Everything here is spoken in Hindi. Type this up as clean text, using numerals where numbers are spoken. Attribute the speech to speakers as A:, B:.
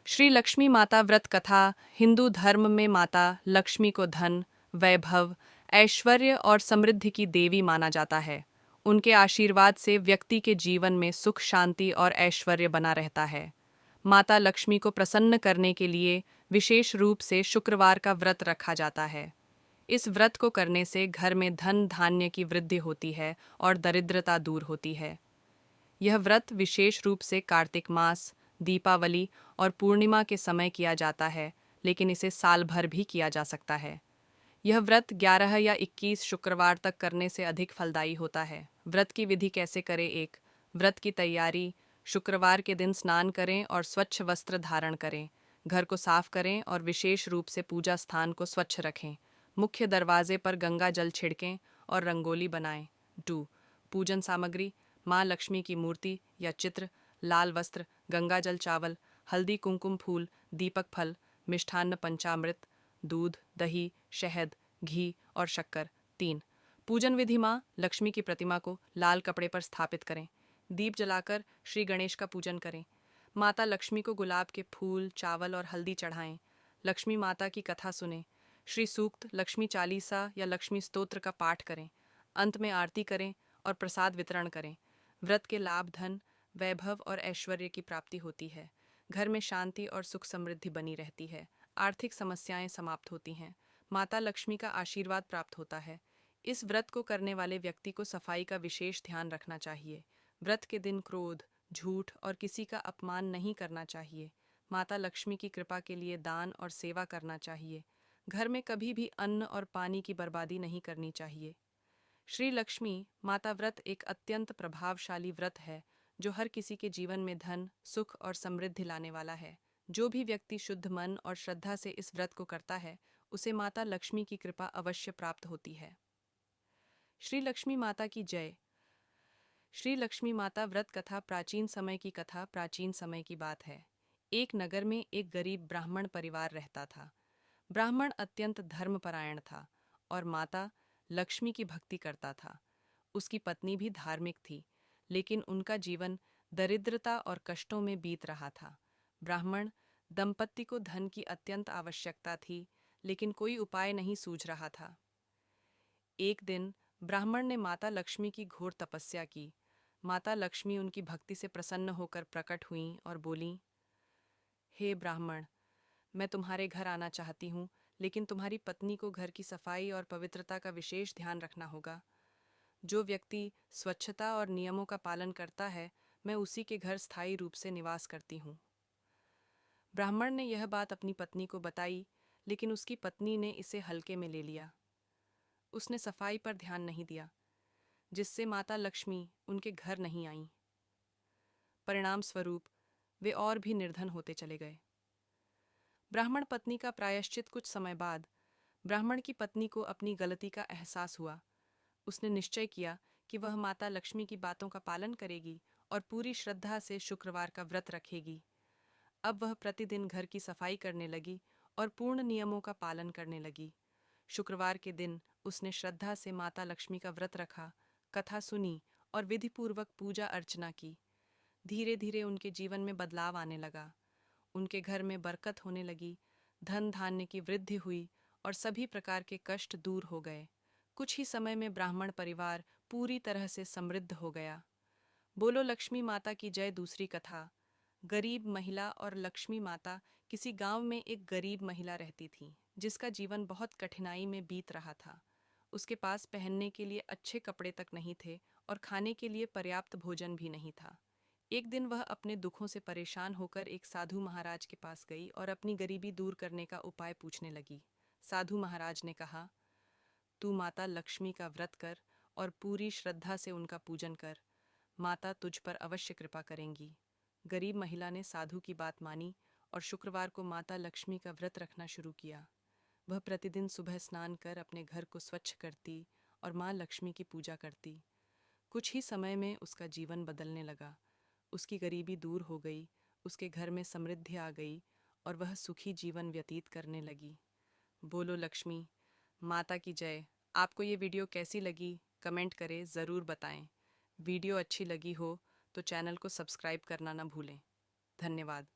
A: श्री लक्ष्मी माता व्रत कथा। हिंदू धर्म में माता लक्ष्मी को धन, वैभव, ऐश्वर्य और समृद्धि की देवी माना जाता है। उनके आशीर्वाद से व्यक्ति के जीवन में सुख, शांति और ऐश्वर्य बना रहता है। माता लक्ष्मी को प्रसन्न करने के लिए विशेष रूप से शुक्रवार का व्रत रखा जाता है। इस व्रत को करने से घर में धन धान्य की वृद्धि होती है और दरिद्रता दूर होती है। यह व्रत विशेष रूप से कार्तिक मास, दीपावली और पूर्णिमा के समय किया जाता है, लेकिन इसे साल भर भी किया जा सकता है। यह व्रत 11 या 21 शुक्रवार तक करने से अधिक फलदायी होता है। व्रत की विधि कैसे करें? एक, व्रत की तैयारी। शुक्रवार के दिन स्नान करें और स्वच्छ वस्त्र धारण करें। घर को साफ करें और विशेष रूप से पूजा स्थान को स्वच्छ रखें। मुख्य दरवाजे पर गंगा जल छिड़कें और रंगोली बनाएं। 2, पूजन सामग्री। माँ लक्ष्मी की मूर्ति या चित्र, लाल वस्त्र, गंगा जल, चावल, हल्दी, कुमकुम, फूल, दीपक, फल, मिष्ठान्न, पंचामृत, दूध, दही, शहद, घी और शक्कर। 3, पूजन विधि। माँ लक्ष्मी की प्रतिमा को लाल कपड़े पर स्थापित करें। दीप जलाकर श्री गणेश का पूजन करें। माता लक्ष्मी को गुलाब के फूल, चावल और हल्दी चढ़ाएं। लक्ष्मी माता की कथा सुनें। श्री सूक्त, लक्ष्मी चालीसा या लक्ष्मी स्तोत्र का पाठ करें। अंत में आरती करें और प्रसाद वितरण करें। व्रत के लाभ धन, वैभव और ऐश्वर्य की प्राप्ति होती है। घर में शांति और सुख समृद्धि बनी रहती है। आर्थिक समस्याएं समाप्त होती हैं। माता लक्ष्मी का आशीर्वाद प्राप्त होता है। इस व्रत को करने वाले व्यक्ति को सफाई का विशेष ध्यान रखना चाहिए। व्रत के दिन क्रोध, झूठ और किसी का अपमान नहीं करना चाहिए। माता लक्ष्मी की कृपा के लिए दान और सेवा करना चाहिए। घर में कभी भी अन्न और पानी की बर्बादी नहीं करनी चाहिए। श्री लक्ष्मी माता व्रत एक अत्यंत प्रभावशाली व्रत है जो हर किसी के जीवन में धन, सुख और समृद्धि लाने वाला है। जो भी व्यक्ति शुद्ध मन और श्रद्धा से इस व्रत को करता है, उसे माता लक्ष्मी की कृपा अवश्य प्राप्त होती है। श्री लक्ष्मी माता की जय। श्री लक्ष्मी माता व्रत कथा। प्राचीन समय की कथा। प्राचीन समय की बात है। एक नगर में एक गरीब ब्राह्मण परिवार रहता था। ब्राह्मण अत्यंत धर्मपरायण था और माता लक्ष्मी की भक्ति करता था। उसकी पत्नी भी धार्मिक थी, लेकिन उनका जीवन दरिद्रता और कष्टों में बीत रहा था। ब्राह्मण दंपत्ति को धन की अत्यंत आवश्यकता थी, लेकिन कोई उपाय नहीं सूझ रहा था। एक दिन ब्राह्मण ने माता लक्ष्मी की घोर तपस्या की। माता लक्ष्मी उनकी भक्ति से प्रसन्न होकर प्रकट हुईं और बोलीं, हे ब्राह्मण, मैं तुम्हारे घर आना चाहती हूँ, लेकिन तुम्हारी पत्नी को घर की सफाई और पवित्रता का विशेष ध्यान रखना होगा। जो व्यक्ति स्वच्छता और नियमों का पालन करता है, मैं उसी के घर स्थायी रूप से निवास करती हूँ। ब्राह्मण ने यह बात अपनी पत्नी को बताई, लेकिन उसकी पत्नी ने इसे हल्के में ले लिया। उसने सफाई पर ध्यान नहीं दिया, जिससे माता लक्ष्मी उनके घर नहीं आईं। परिणाम स्वरूप वे और भी निर्धन होते चले गए। ब्राह्मण पत्नी का प्रायश्चित। कुछ समय बाद ब्राह्मण की पत्नी को अपनी गलती का एहसास हुआ। उसने निश्चय किया कि वह माता लक्ष्मी की बातों का पालन करेगी और पूरी श्रद्धा से शुक्रवार का व्रत रखेगी। अब वह प्रतिदिन घर की सफाई करने लगी और पूर्ण नियमों का पालन करने लगी। शुक्रवार के दिन उसने श्रद्धा से माता लक्ष्मी का व्रत रखा, कथा सुनी और विधिपूर्वक पूजा अर्चना की। धीरे धीरे उनके जीवन में बदलाव आने लगा। उनके घर में बरकत होने लगी, धन धान्य की वृद्धि हुई और सभी प्रकार के कष्ट दूर हो गए। कुछ ही समय में ब्राह्मण परिवार पूरी तरह से समृद्ध हो गया। बोलो लक्ष्मी माता की जय। दूसरी कथा। गरीब महिला और लक्ष्मी माता। किसी गांव में एक गरीब महिला रहती थी, जिसका जीवन बहुत कठिनाई में बीत रहा था। उसके पास पहनने के लिए अच्छे कपड़े तक नहीं थे और खाने के लिए पर्याप्त भोजन भी नहीं था। एक दिन वह अपने दुखों से परेशान होकर एक साधु महाराज के पास गई और अपनी गरीबी दूर करने का उपाय पूछने लगी। साधु महाराज ने कहा, तू माता लक्ष्मी का व्रत कर और पूरी श्रद्धा से उनका पूजन कर। माता तुझ पर अवश्य कृपा करेंगी। गरीब महिला ने साधु की बात मानी और शुक्रवार को माता लक्ष्मी का व्रत रखना शुरू किया। वह प्रतिदिन सुबह स्नान कर अपने घर को स्वच्छ करती और माँ लक्ष्मी की पूजा करती। कुछ ही समय में उसका जीवन बदलने लगा। उसकी गरीबी दूर हो गई, उसके घर में समृद्धि आ गई और वह सुखी जीवन व्यतीत करने लगी। बोलो लक्ष्मी माता की जय। आपको ये वीडियो कैसी लगी, कमेंट करें, ज़रूर बताएं। वीडियो अच्छी लगी हो तो चैनल को सब्सक्राइब करना ना भूलें। धन्यवाद।